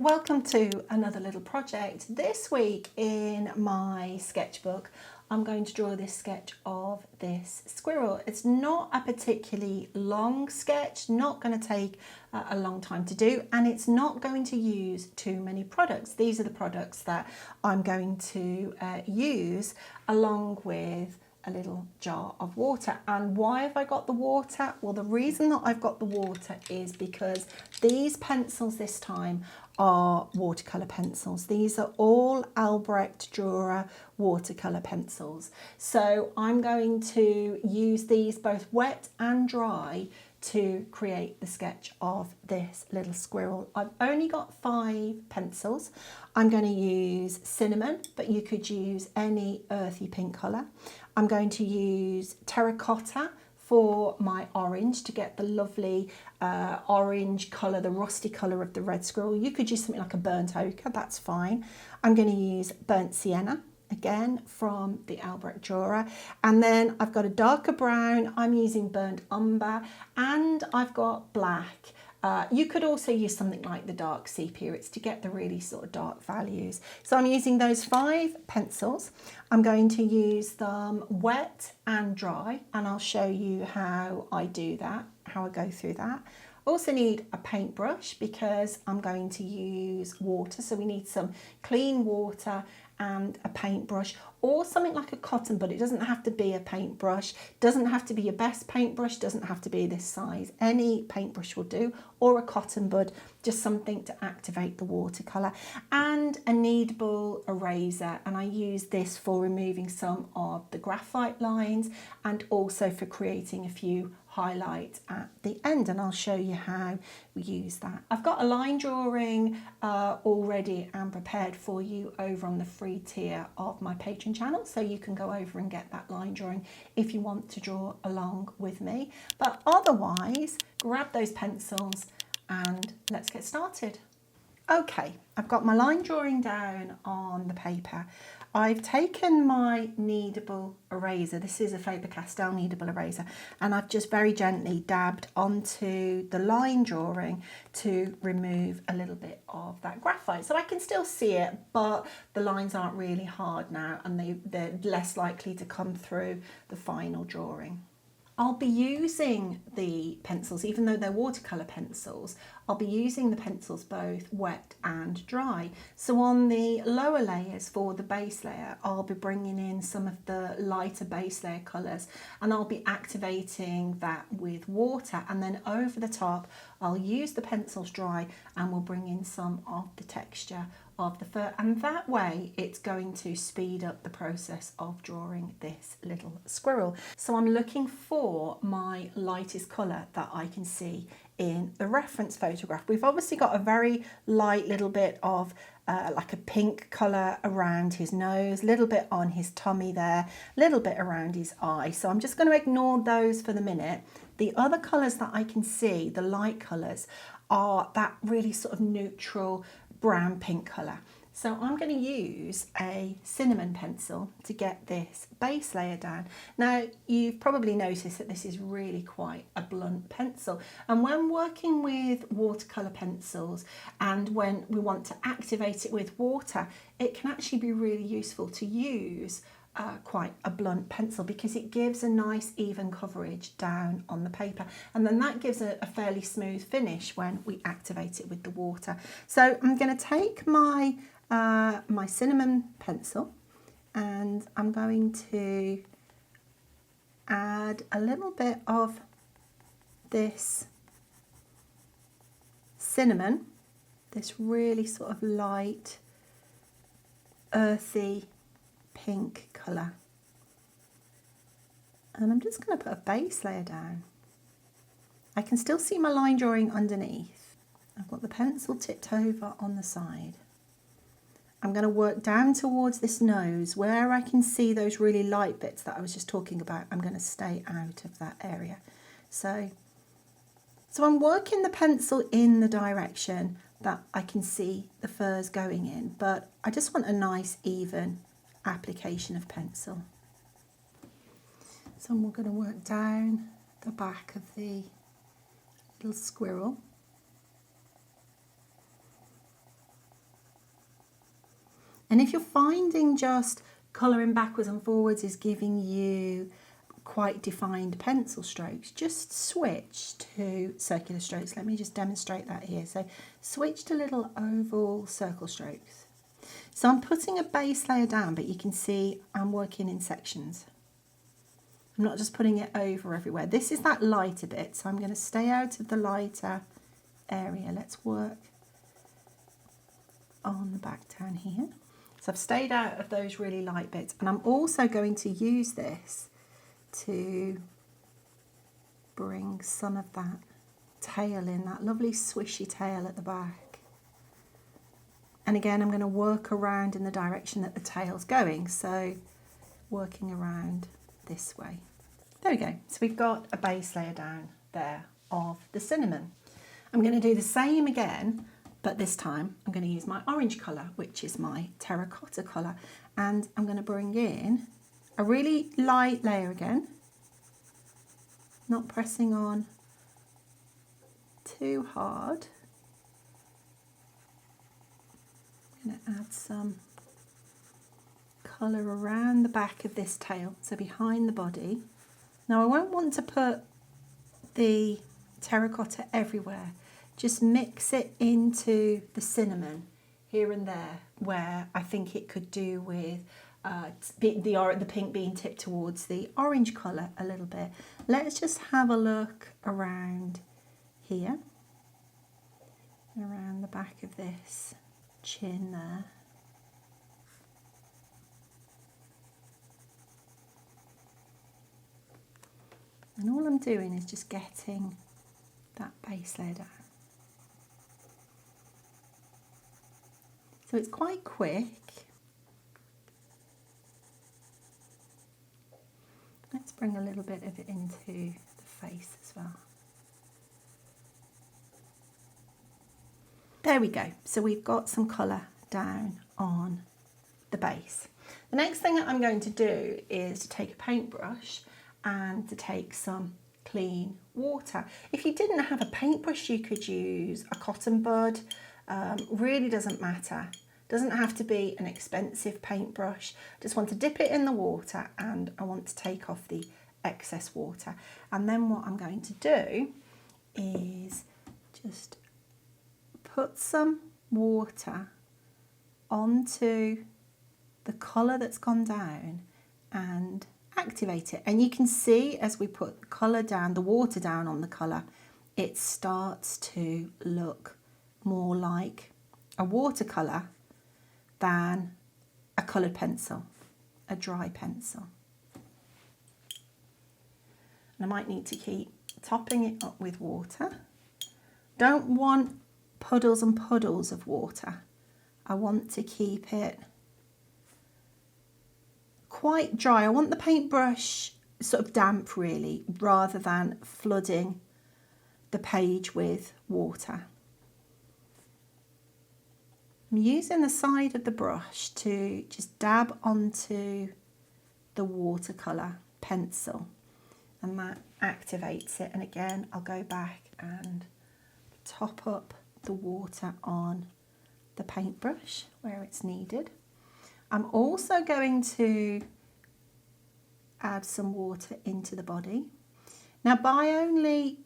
Welcome to another little project. This week in my sketchbook I'm going to draw this sketch of this squirrel. It's not a particularly long sketch, not going to take a long time to do, and it's not going to use too many products. These are the products that I'm going to use along with a little jar of water. And why have I got the water? Well, the reason that I've got the water is because these pencils this time are watercolour pencils. These are all Albrecht Dürer watercolour pencils. So I'm going to use these both wet and dry to create the sketch of this little squirrel. I've only got 5 pencils. I'm going to use cinnamon, but you could use any earthy pink colour. I'm going to use terracotta for my orange to get the lovely orange colour, the rusty colour of the red squirrel. You could use something like a burnt ochre, that's fine. I'm going to use burnt sienna, again from the Albrecht Dürer, and then I've got a darker brown, I'm using burnt umber, and I've got black. You could also use something like the dark sepia, it's to get the really sort of dark values. So I'm using those 5 pencils. I'm going to use them wet and dry, and I'll show you how I do that, how I go through that. Also need a paintbrush because I'm going to use water, so we need some clean water and a paintbrush, or something like a cotton bud. It doesn't have to be a paintbrush, doesn't have to be your best paintbrush, doesn't have to be this size. Any paintbrush will do, or a cotton bud, just something to activate the watercolour, and a kneadable eraser, and I use this for removing some of the graphite lines and also for creating a few highlights at the end, and I'll show you how we use that. I've got a line drawing already and prepared for you over on the free tier of my Patreon channel, so you can go over and get that line drawing if you want to draw along with me. But otherwise, grab those pencils and let's get started. Okay, I've got my line drawing down on the paper. I've taken my kneadable eraser, this is a Faber-Castell kneadable eraser, and I've just very gently dabbed onto the line drawing to remove a little bit of that graphite. So I can still see it, but the lines aren't really hard now, and they're less likely to come through the final drawing. I'll be using the pencils, even though they're watercolour pencils, I'll be using the pencils both wet and dry. So on the lower layers for the base layer, I'll be bringing in some of the lighter base layer colours, and I'll be activating that with water, and then over the top I'll use the pencils dry and we'll bring in some of the texture of the fur, and that way it's going to speed up the process of drawing this little squirrel. So I'm looking for my lightest colour that I can see in the reference photograph. We've obviously got a very light little bit of like a pink colour around his nose, a little bit on his tummy there, a little bit around his eye. So I'm just going to ignore those for the minute. The other colours that I can see, the light colours, are that really sort of neutral brown pink colour. So I'm going to use a cinnamon pencil to get this base layer down. Now you've probably noticed that this is really quite a blunt pencil, and when working with watercolour pencils and when we want to activate it with water, it can actually be really useful to use quite a blunt pencil because it gives a nice even coverage down on the paper, and then that gives a fairly smooth finish when we activate it with the water. So I'm going to take my my cinnamon pencil and I'm going to add a little bit of this cinnamon, this really sort of light earthy pink colour, and I'm just going to put a base layer down. I can still see my line drawing underneath. I've got the pencil tipped over on the side. I'm going to work down towards this nose where I can see those really light bits that I was just talking about. I'm going to stay out of that area. So I'm working the pencil in the direction that I can see the furs going in, but I just want a nice even application of pencil. So we're going to work down the back of the, 'little, squirrel. And if you're finding just colouring backwards and forwards is giving you quite defined pencil strokes, just switch to circular strokes. Let me just demonstrate that here. So switch to little oval circle strokes. So I'm putting a base layer down, but you can see I'm working in sections. I'm not just putting it over everywhere. This is that lighter bit, so I'm going to stay out of the lighter area. Let's work on the back down here. So I've stayed out of those really light bits, and I'm also going to use this to bring some of that tail in, that lovely swishy tail at the back. And again, I'm going to work around in the direction that the tail's going, so working around this way. There we go. So we've got a base layer down there of the cinnamon. I'm going to do the same again, but this time I'm going to use my orange colour, which is my terracotta colour, and I'm going to bring in a really light layer again, not pressing on too hard. I'm going to add some colour around the back of this tail, so behind the body. Now I won't want to put the terracotta everywhere, just mix it into the cinnamon here and there where I think it could do with the pink being tipped towards the orange colour a little bit. Let's just have a look around here, around the back of this chin there. And all I'm doing is just getting that base layer down. So it's quite quick. Let's bring a little bit of it into the face as well. There we go. So we've got some colour down on the base. The next thing that I'm going to do is to take a paintbrush and to take some clean water. If you didn't have a paintbrush, you could use a cotton bud. Really doesn't matter. Doesn't have to be an expensive paintbrush. Just want to dip it in the water and I want to take off the excess water. And then what I'm going to do is just put some water onto the colour that's gone down and activate it. And you can see as we put the colour down, the water down on the colour, it starts to look more like a watercolour than a coloured pencil, a dry pencil. And I might need to keep topping it up with water. Don't want puddles and puddles of water. I want to keep it quite dry. I want the paintbrush sort of damp really, rather than flooding the page with water. I'm using the side of the brush to just dab onto the watercolour pencil, and that activates it. And again, I'll go back and top up the water on the paintbrush where it's needed. I'm also going to add some water into the body. Now, by only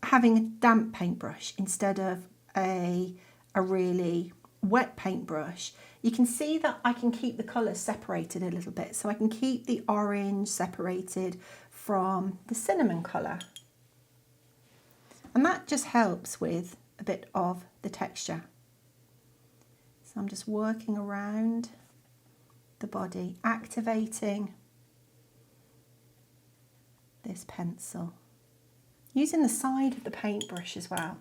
having a damp paintbrush instead of a really wet paintbrush, you can see that I can keep the colours separated a little bit. So I can keep the orange separated from the cinnamon colour. And that just helps with a bit of the texture. So I'm just working around the body, activating this pencil, using the side of the paintbrush as well,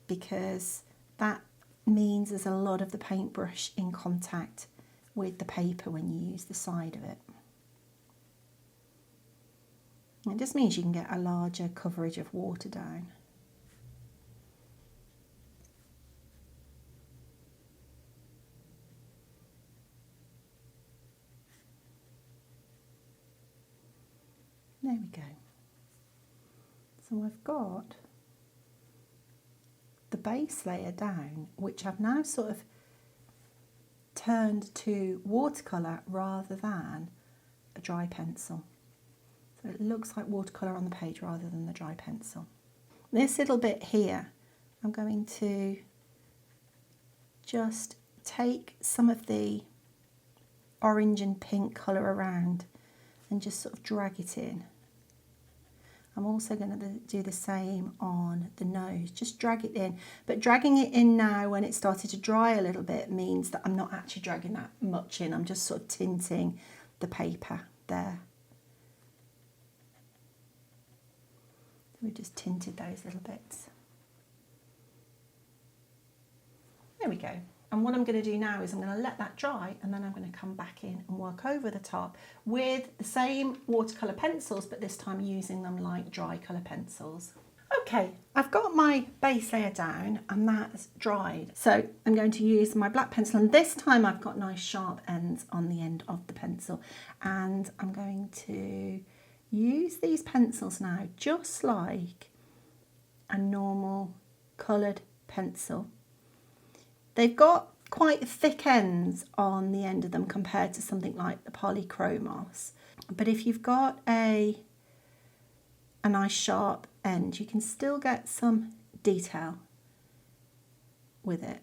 because that means there's a lot of the paintbrush in contact with the paper when you use the side of it. It just means you can get a larger coverage of water down. There we go. So I've got the base layer down, which I've now sort of turned to watercolour rather than a dry pencil. So it looks like watercolour on the page rather than the dry pencil. This little bit here, I'm going to just take some of the orange and pink colour around and just sort of drag it in. I'm also going to do the same on the nose, just drag it in. But dragging it in now when it started to dry a little bit means that I'm not actually dragging that much in. I'm just sort of tinting the paper there. We just tinted those little bits. There we go. And what I'm going to do now is I'm going to let that dry, and then I'm going to come back in and work over the top with the same watercolour pencils, but this time using them like dry colour pencils. Okay, I've got my base layer down and that's dried. So I'm going to use my black pencil, and this time I've got nice sharp ends on the end of the pencil. And I'm going to use these pencils now just like a normal coloured pencil. They've got quite thick ends on the end of them compared to something like the polychromos. But if you've got a nice sharp end, you can still get some detail with it.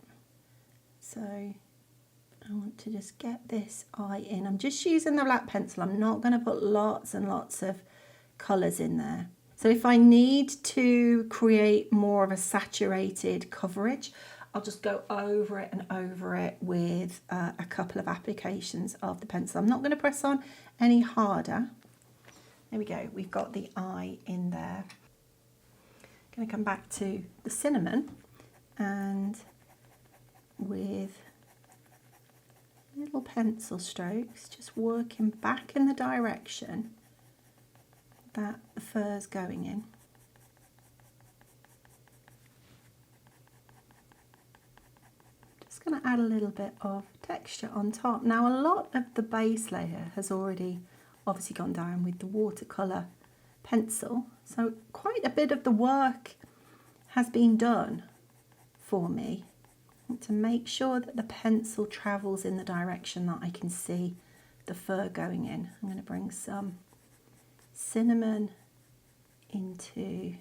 So I want to just get this eye in. I'm just using the black pencil. I'm not going to put lots and lots of colours in there. So if I need to create more of a saturated coverage, I'll just go over it and over it with a couple of applications of the pencil. I'm not going to press on any harder. There we go, we've got the eye in there. Going to come back to the cinnamon, and with little pencil strokes, just working back in the direction that the fur's going in. Going to add a little bit of texture on top. Now a lot of the base layer has already obviously gone down with the watercolour pencil, so quite a bit of the work has been done for me. I want to make sure that the pencil travels in the direction that I can see the fur going in. I'm going to bring some cinnamon into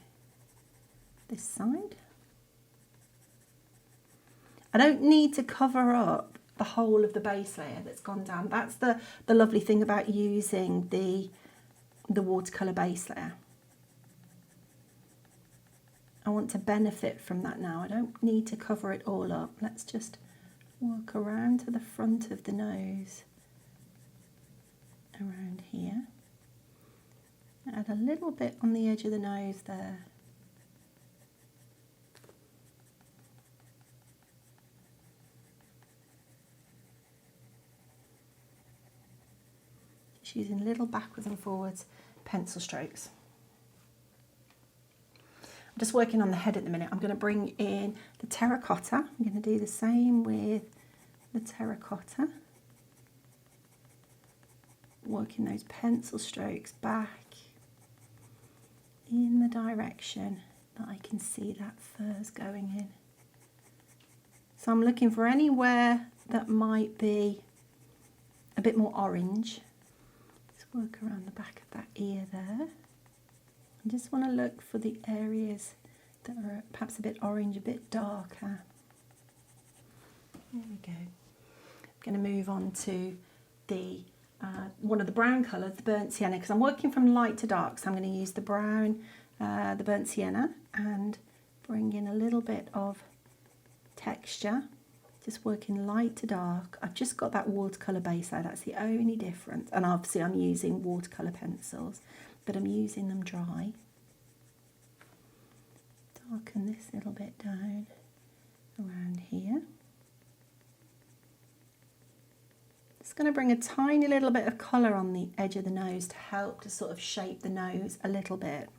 this side. I don't need to cover up the whole of the base layer that's gone down. That's the lovely thing about using the watercolour base layer. I want to benefit from that now. I don't need to cover it all up. Let's just work around to the front of the nose, around here. Add a little bit on the edge of the nose there. Using little backwards and forwards pencil strokes. I'm just working on the head at the minute. I'm going to bring in the terracotta. I'm going to do the same with the terracotta. Working those pencil strokes back in the direction that I can see that fur's going in. So I'm looking for anywhere that might be a bit more orange. Work around the back of that ear there. I just want to look for the areas that are perhaps a bit orange, a bit darker. There we go. I'm going to move on to the one of the brown colours, the burnt sienna, because I'm working from light to dark. So I'm going to use the brown, the burnt sienna, and bring in a little bit of texture. Just working light to dark. I've just got that watercolour base there, that's the only difference. And obviously I'm using watercolour pencils, but I'm using them dry. Darken this little bit down around here. Just going to bring a tiny little bit of colour on the edge of the nose to help to sort of shape the nose a little bit.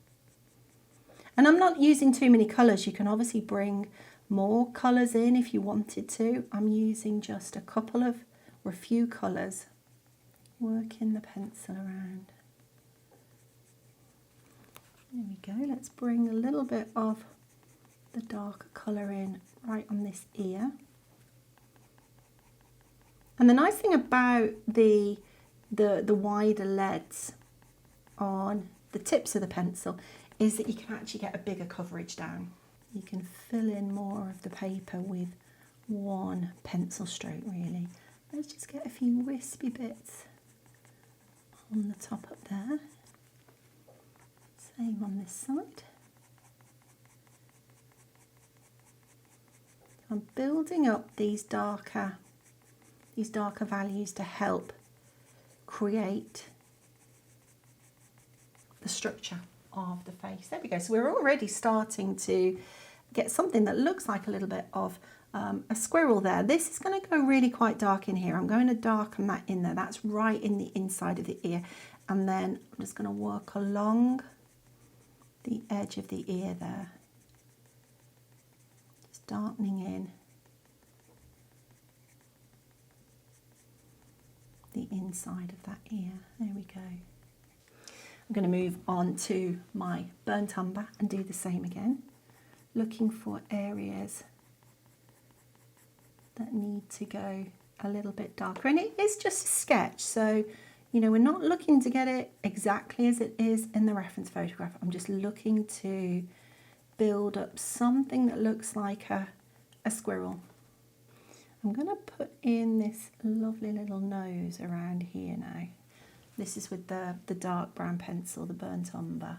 And I'm not using too many colours. You can obviously bring more colours in if you wanted to. I'm using just a couple of or a few colours. Working the pencil around. There we go. Let's bring a little bit of the darker colour in right on this ear. And the nice thing about the wider leads on the tips of the pencil is that you can actually get a bigger coverage down. You can fill in more of the paper with one pencil stroke really. Let's just get a few wispy bits on the top up there. Same on this side. I'm building up these darker values to help create the structure of the face. There we go. So we're already starting to get something that looks like a little bit of a squirrel there. This is going to go really quite dark in here. I'm going to darken that in there. That's right in the inside of the ear. And then I'm just going to work along the edge of the ear there. Just darkening in the inside of that ear. There we go. I'm going to move on to my burnt umber and do the same again, looking for areas that need to go a little bit darker. And it is just a sketch, so you know, we're not looking to get it exactly as it is in the reference photograph. I'm just looking to build up something that looks like a squirrel. I'm going to put in this lovely little nose around here now. This is with the dark brown pencil, the burnt umber.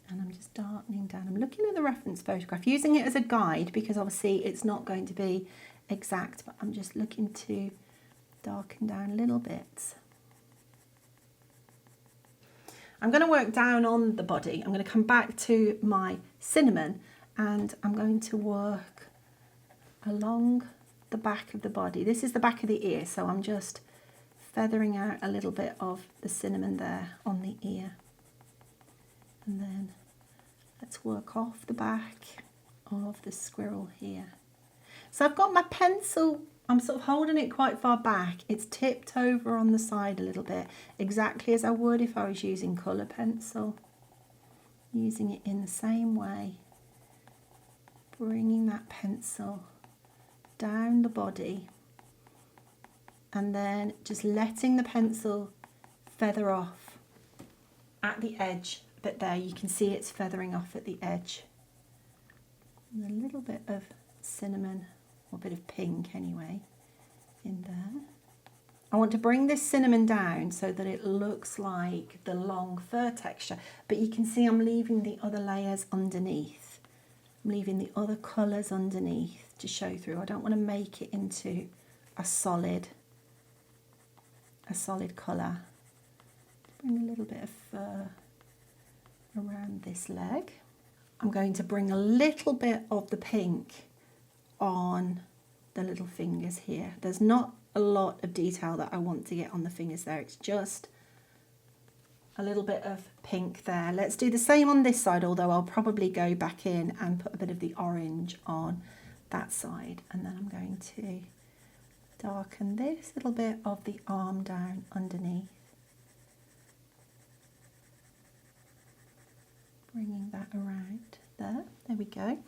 And I'm just darkening down. I'm looking at the reference photograph, using it as a guide because obviously it's not going to be exact, but I'm just looking to darken down little bits. I'm going to work down on the body. I'm going to come back to my cinnamon and I'm going to work along the back of the body. This is the back of the ear, so I'm just feathering out a little bit of the cinnamon there on the ear. And then let's work off the back of the squirrel here. So I've got my pencil, I'm sort of holding it quite far back. It's tipped over on the side a little bit, exactly as I would if I was using colour pencil. Using it in the same way. Bringing that pencil down the body and then just letting the pencil feather off at the edge. But there you can see it's feathering off at the edge. And a little bit of cinnamon, or a bit of pink anyway, in there. I want to bring this cinnamon down so that it looks like the long fur texture, but you can see I'm leaving the other layers underneath. I'm leaving the other colours underneath to show through. I don't want to make it into a solid colour. Bring a little bit of fur around this leg. I'm going to bring a little bit of the pink on the little fingers here. There's not a lot of detail that I want to get on the fingers there. It's just a little bit of pink there. Let's do the same on this side, although I'll probably go back in and put a bit of the orange on that side. And then I'm going to darken this little bit of the arm down underneath. Bringing that around there. There we go.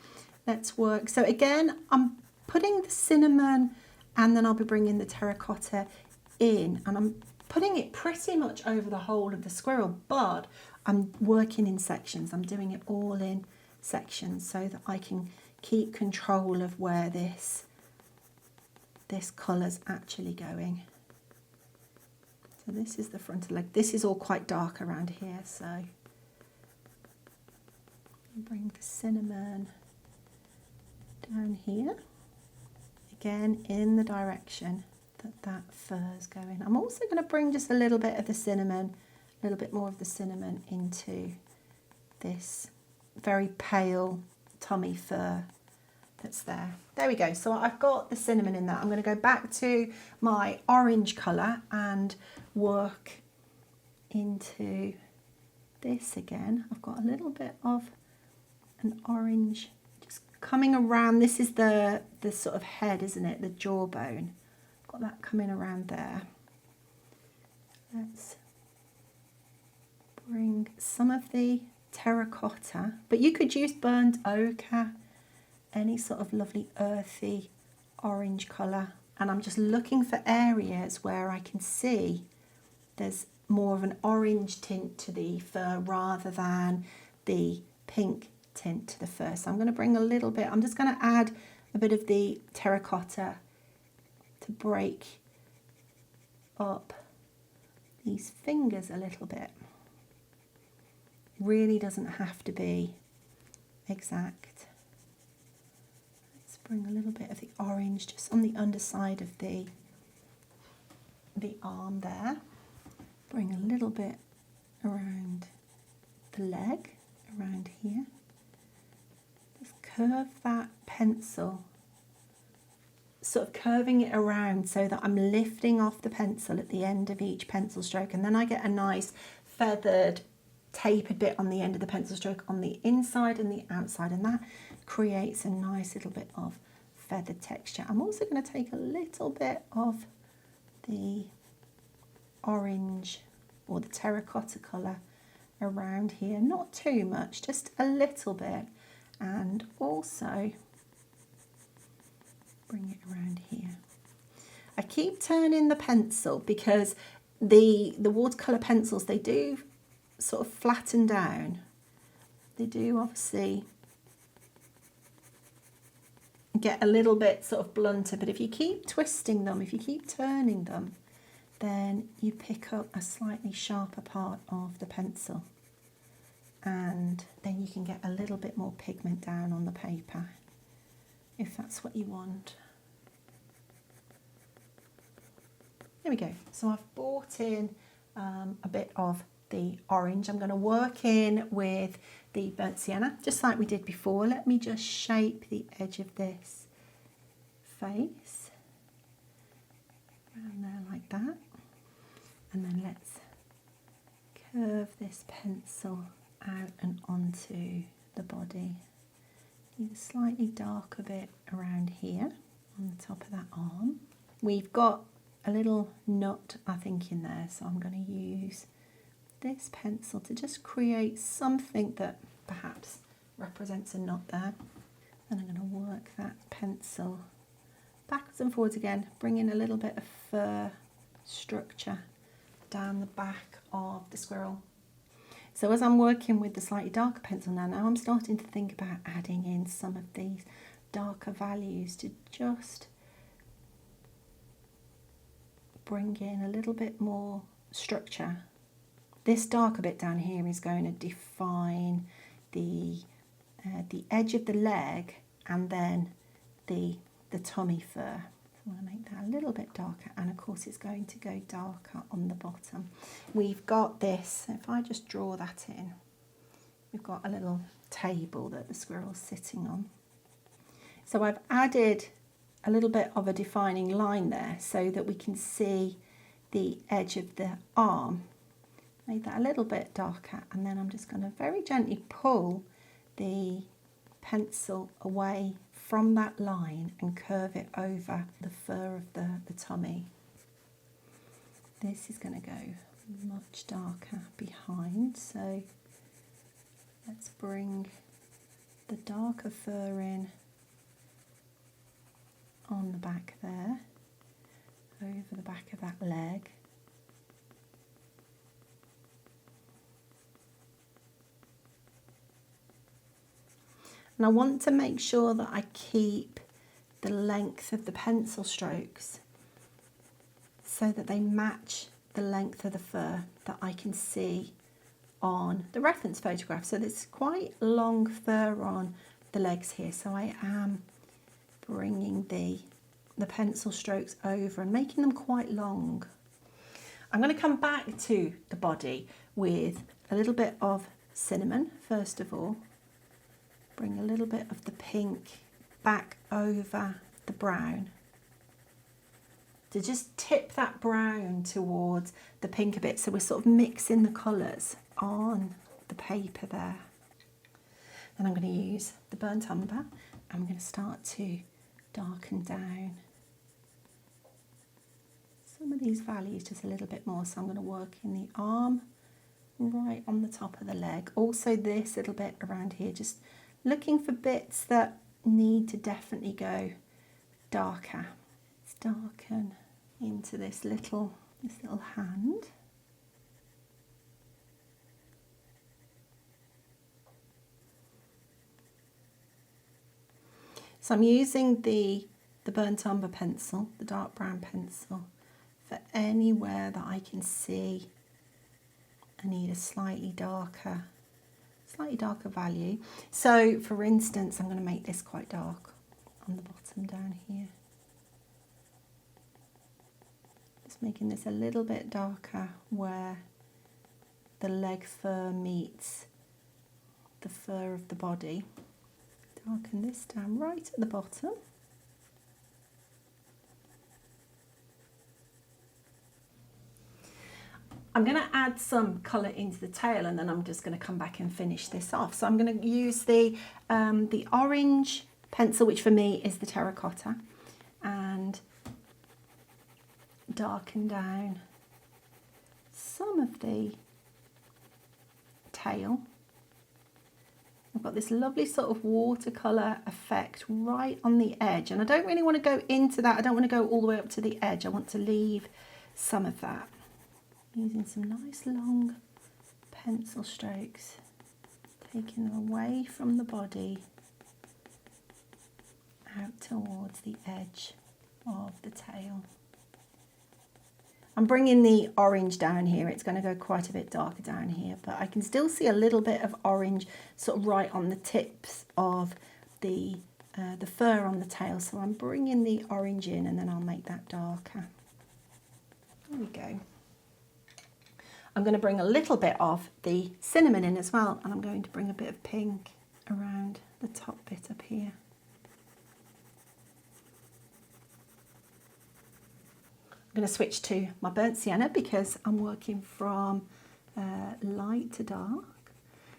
Let's work. So again, I'm putting the cinnamon and then I'll be bringing the terracotta in, and I'm putting it pretty much over the whole of the squirrel, but I'm working in sections. I'm doing it all in sections so that I can keep control of where this colour's actually going. So this is the frontal leg. This is all quite dark around here, so bring the cinnamon down here, again in the direction that fur's going. I'm also going to bring just a little bit of the cinnamon, a little bit more of the cinnamon into this very pale tummy fur that's there. There we go. So I've got the cinnamon in that. I'm going to go back to my orange colour and work into this again. I've got a little bit of an orange just coming around. This is the sort of head, isn't it? The jawbone. Got that coming around there. Let's some of the terracotta, but you could use burnt ochre, any sort of lovely earthy orange colour. And I'm just looking for areas where I can see there's more of an orange tint to the fur rather than the pink tint to the fur. So I'm going to bring a little bit, I'm just going to add a bit of the terracotta to break up these fingers a little bit. Really doesn't have to be exact. Let's bring a little bit of the orange just on the underside of the arm there. Bring a little bit around the leg, around here. Just curve that pencil, sort of curving it around so that I'm lifting off the pencil at the end of each pencil stroke, and then I get a nice feathered tapered bit on the end of the pencil stroke on the inside and the outside, and that creates a nice little bit of feathered texture. I'm also going to take a little bit of the orange or the terracotta colour around here, not too much, just a little bit, and also bring it around here. I keep turning the pencil because the watercolour pencils, they do sort of flatten down. They do obviously get a little bit sort of blunter, but if you keep twisting them, if you keep turning them, then you pick up a slightly sharper part of the pencil, and then you can get a little bit more pigment down on the paper if that's what you want. There we go. So I've brought in a bit of the orange. I'm going to work in with the burnt sienna, just like we did before. Let me just shape the edge of this face around there like that. And then let's curve this pencil out and onto the body. Need a slightly darker bit around here on the top of that arm. We've got a little nut, I think, in there, so I'm going to use this pencil to just create something that perhaps represents a nut there. And I'm going to work that pencil backwards and forwards again, bring in a little bit of fur structure down the back of the squirrel. So as I'm working with the slightly darker pencil now I'm starting to think about adding in some of these darker values to just bring in a little bit more structure. This darker bit down here is going to define the edge of the leg and then the tummy fur. So I want to make that a little bit darker, and of course it's going to go darker on the bottom. We've got this, if I just draw that in, we've got a little table that the squirrel's sitting on. So I've added a little bit of a defining line there so that we can see the edge of the arm. Made that a little bit darker, and then I'm just going to very gently pull the pencil away from that line and curve it over the fur of the tummy. This is going to go much darker behind, so let's bring the darker fur in on the back there, over the back of that leg. And I want to make sure that I keep the length of the pencil strokes so that they match the length of the fur that I can see on the reference photograph. So there's quite long fur on the legs here, so I am bringing the pencil strokes over and making them quite long. I'm going to come back to the body with a little bit of cinnamon first of all. Bring a little bit of the pink back over the brown to just tip that brown towards the pink a bit, so we're sort of mixing the colours on the paper there. Then I'm going to use the burnt umber. I'm going to start to darken down some of these values just a little bit more. So I'm going to work in the arm right on the top of the leg. Also this little bit around here, just looking for bits that need to definitely go darker. Let's darken into this little hand. So I'm using the burnt umber pencil, the dark brown pencil, for anywhere that I can see I need a slightly darker value. So for instance, I'm going to make this quite dark on the bottom down here. Just making this a little bit darker where the leg fur meets the fur of the body. Darken this down right at the bottom. I'm going to add some colour into the tail, and then I'm just going to come back and finish this off. So I'm going to use the orange pencil, which for me is the terracotta, and darken down some of the tail. I've got this lovely sort of watercolour effect right on the edge, and I don't really want to go into that. I don't want to go all the way up to the edge. I want to leave some of that. Using some nice long pencil strokes, taking them away from the body, out towards the edge of the tail. I'm bringing the orange down here. It's going to go quite a bit darker down here, but I can still see a little bit of orange sort of right on the tips of the fur on the tail. So I'm bringing the orange in, and then I'll make that darker. There we go. I'm going to bring a little bit of the cinnamon in as well, and I'm going to bring a bit of pink around the top bit up here. I'm going to switch to my burnt sienna because I'm working from light to dark.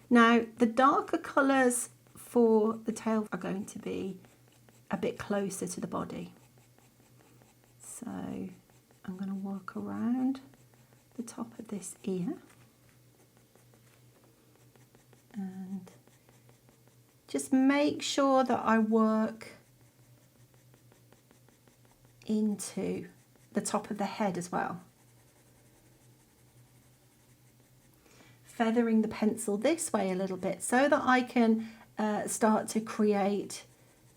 Now, the darker colours for the tail are going to be a bit closer to the body. So I'm going to work around the top of this ear and just make sure that I work into the top of the head as well. Feathering the pencil this way a little bit so that I can start to create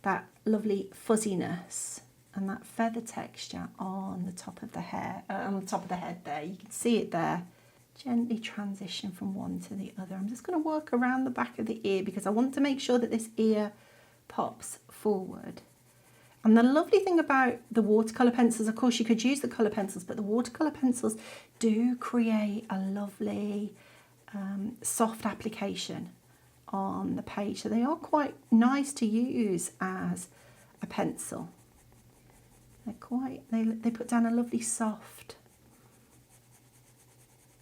that lovely fuzziness and that feather texture on the top of the hair, on the top of the head there. You can see it there. Gently transition from one to the other. I'm just going to work around the back of the ear because I want to make sure that this ear pops forward. And the lovely thing about the watercolour pencils, of course you could use the colour pencils, but the watercolour pencils do create a lovely soft application on the page. So they are quite nice to use as a pencil. They put down a lovely soft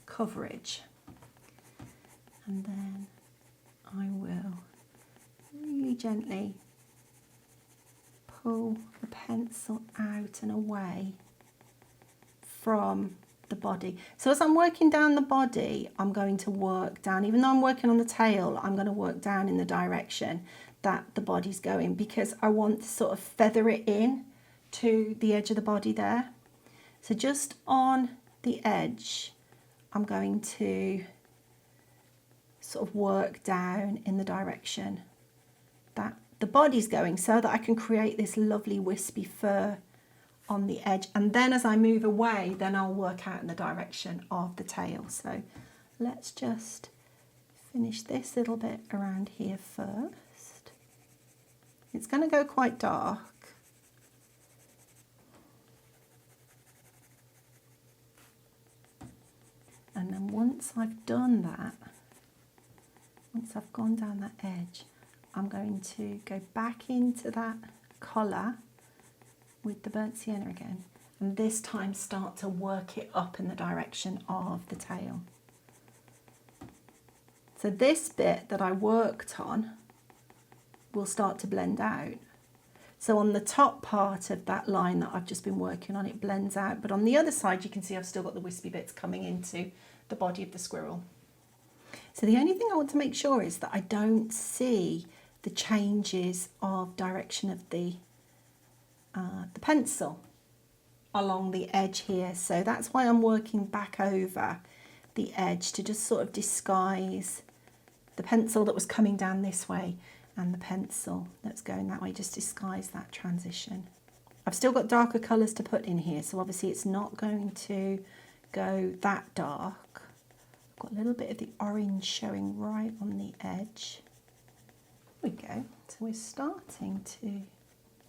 coverage. And then I will really gently pull the pencil out and away from the body. So as I'm working down the body, I'm going to work down, even though I'm working on the tail, I'm going to work down in the direction that the body's going because I want to sort of feather it in to the edge of the body there. So just on the edge, I'm going to sort of work down in the direction that the body's going so that I can create this lovely wispy fur on the edge. And then as I move away, then I'll work out in the direction of the tail. So let's just finish this little bit around here first. It's going to go quite dark. And then once I've done that, once I've gone down that edge, I'm going to go back into that collar with the burnt sienna again, and this time start to work it up in the direction of the tail. So this bit that I worked on will start to blend out. So on the top part of that line that I've just been working on, it blends out, but on the other side you can see I've still got the wispy bits coming into the body of the squirrel. So the only thing I want to make sure is that I don't see the changes of direction of the pencil along the edge here. So that's why I'm working back over the edge to just sort of disguise the pencil that was coming down this way and the pencil that's going that way, just disguise that transition. I've still got darker colours to put in here, so obviously it's not going to go that dark. I've got a little bit of the orange showing right on the edge. There we go. So we're starting to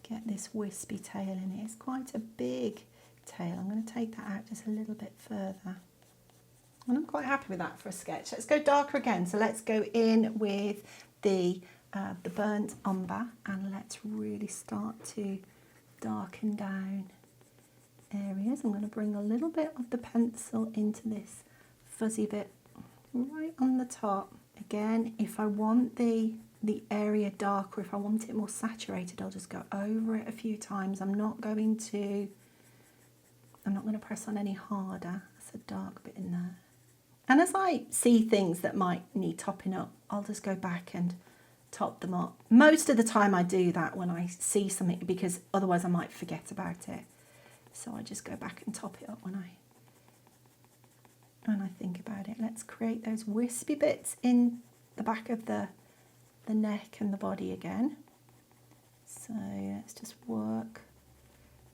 get this wispy tail in here. It's quite a big tail. I'm going to take that out just a little bit further. And I'm quite happy with that for a sketch. Let's go darker again. So let's go in with the burnt umber and let's really start to darken down areas. I'm going to bring a little bit of the pencil into this fuzzy bit right on the top. Again, if I want the area darker, if I want it more saturated, I'll just go over it a few times. I'm not going to press on any harder. That's a dark bit in there. And as I see things that might need topping up, I'll just go back and top them up. Most of the time I do that when I see something, because otherwise I might forget about it. So I just go back and top it up when I think about it. Let's create those wispy bits in the back of the neck and the body again. So let's just work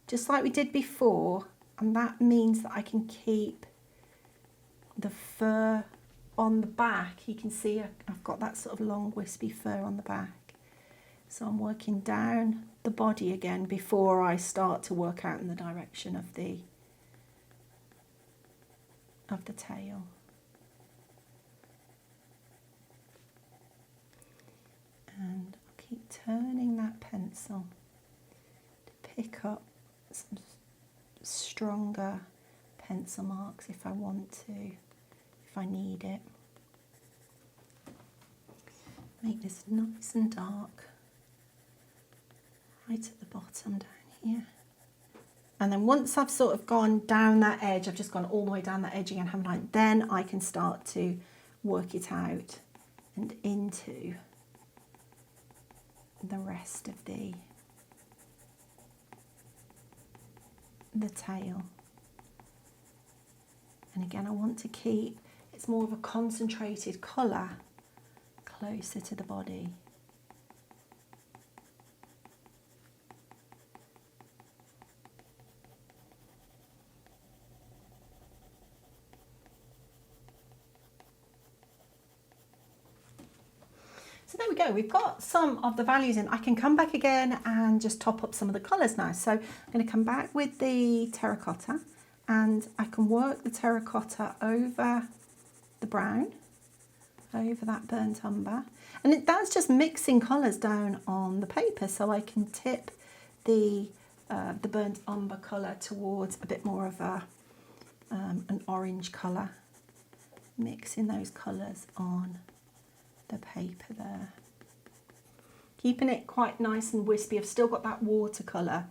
just like we did before, and that means that I can keep the fur on the back. You can see I've got that sort of long wispy fur on the back. So I'm working down the body again before I start to work out in the direction of the tail. And I'll keep turning that pencil to pick up some stronger pencil marks if I want to, if I need it. Make this nice and dark right at the bottom down here. And then once I've sort of gone down that edge, I've just gone all the way down that edge again, haven't I? Then I can start to work it out and into the rest of the tail. And again, I want to keep, it's more of a concentrated colour closer to the body. So there we go, we've got some of the values in. I can come back again and just top up some of the colours now. So I'm going to come back with the terracotta and I can work the terracotta over the brown, over that burnt umber. And that's just mixing colours down on the paper, so I can tip the burnt umber colour towards a bit more of an orange colour, mixing those colours on the paper there. Keeping it quite nice and wispy. I've still got that watercolour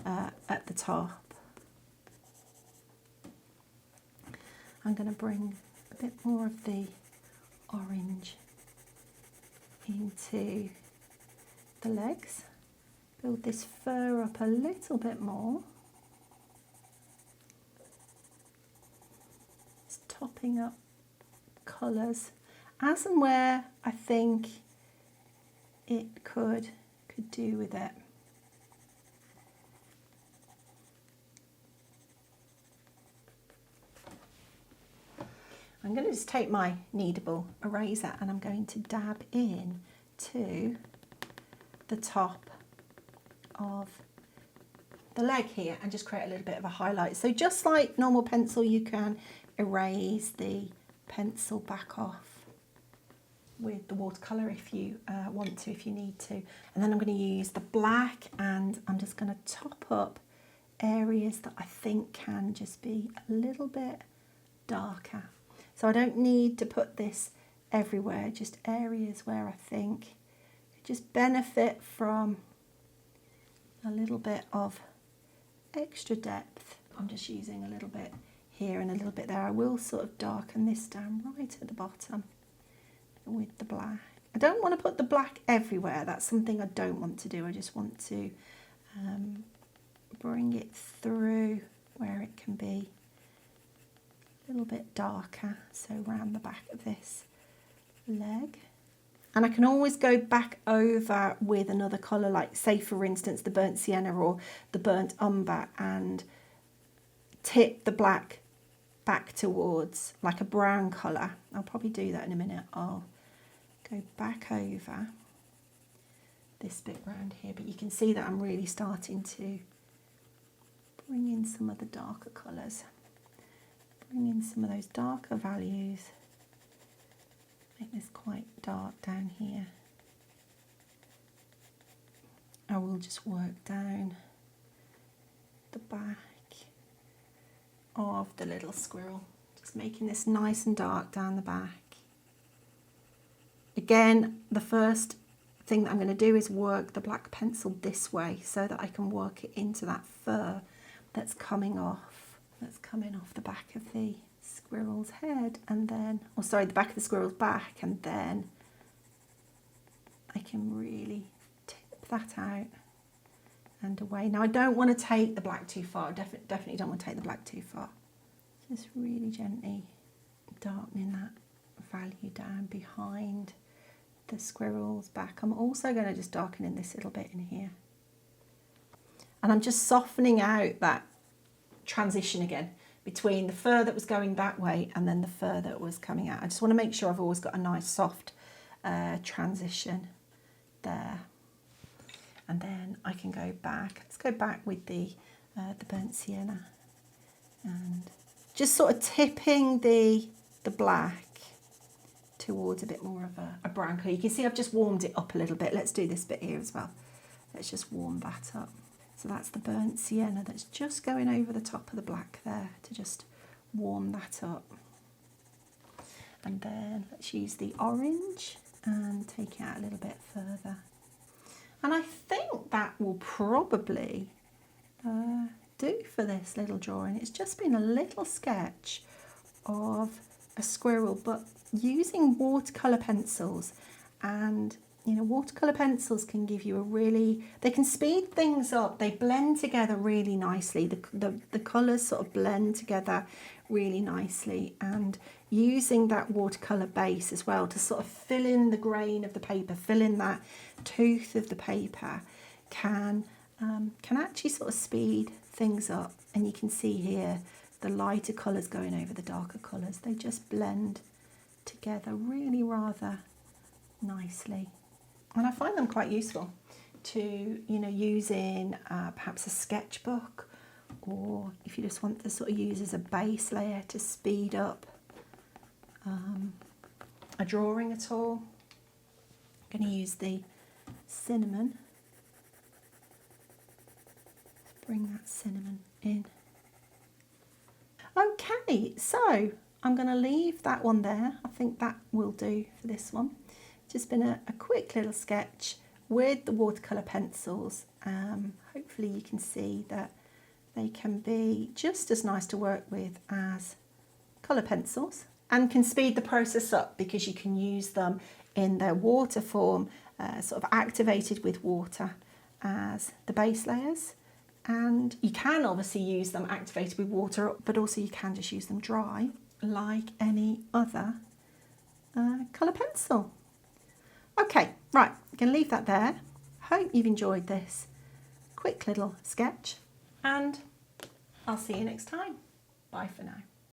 at the top. I'm going to bring a bit more of the orange into the legs. Build this fur up a little bit more. Just topping up colours as and where I think it could do with it. I'm going to just take my kneadable eraser and I'm going to dab in to the top of the leg here and just create a little bit of a highlight. So just like normal pencil, you can erase the pencil back off with the watercolour if you want to, if you need to. And then I'm going to use the black and I'm just going to top up areas that I think can just be a little bit darker. So I don't need to put this everywhere, just areas where I think could just benefit from a little bit of extra depth. I'm just using a little bit here and a little bit there. I will sort of darken this down right at the bottom with the black. I don't want to put the black everywhere. That's something I don't want to do. I just want to bring it through where it can be a little bit darker. So around the back of this leg. And I can always go back over with another colour, like say for instance the burnt sienna or the burnt umber, and tip the black back towards like a brown colour. I'll probably do that in a minute. I'll go back over this bit round here, but you can see that I'm really starting to bring in some of the darker colours, bring in some of those darker values. Make this quite dark down here. I will just work down the back of the little squirrel, just making this nice and dark down the back. Again, the first thing that I'm going to do is work the black pencil this way so that I can work it into that fur that's coming off the back of the squirrel's head, and then, or sorry, the back of the squirrel's back, and then I can really tip that out and away. Now I don't want to take the black too far, definitely don't want to take the black too far. Just really gently darkening that value down behind the squirrel's back. I'm also going to just darken in this little bit in here. And I'm just softening out that transition again between the fur that was going that way and then the fur that was coming out. I just want to make sure I've always got a nice soft transition there. And then I can go back. Let's go back with the burnt sienna and just sort of tipping the black towards a bit more of a brown colour. You can see I've just warmed it up a little bit. Let's do this bit here as well. Let's just warm that up. So that's the burnt sienna that's just going over the top of the black there to just warm that up. And then let's use the orange and take it out a little bit further. And I think that will probably do for this little drawing. It's just been a little sketch of a squirrel, but using watercolour pencils. And you know, watercolour pencils can give you a really, they can speed things up. They blend together really nicely. The colours sort of blend together really nicely, and using that watercolour base as well to sort of fill in the grain of the paper, fill in that tooth of the paper, can actually sort of speed things up. And you can see here the lighter colours going over the darker colours. They just blend together really rather nicely. And I find them quite useful to, you know, use in perhaps a sketchbook, or if you just want to sort of use as a base layer to speed up a drawing at all. I'm going to use the cinnamon. Bring that cinnamon in. Okay, so I'm going to leave that one there. I think that will do for this one. Just been a quick little sketch with the watercolour pencils. Hopefully you can see that they can be just as nice to work with as colour pencils, and can speed the process up because you can use them in their water form, sort of activated with water as the base layers. And you can obviously use them activated with water, but also you can just use them dry like any other colour pencil. Okay, right, I'm going to leave that there. Hope you've enjoyed this quick little sketch, and I'll see you next time. Bye for now.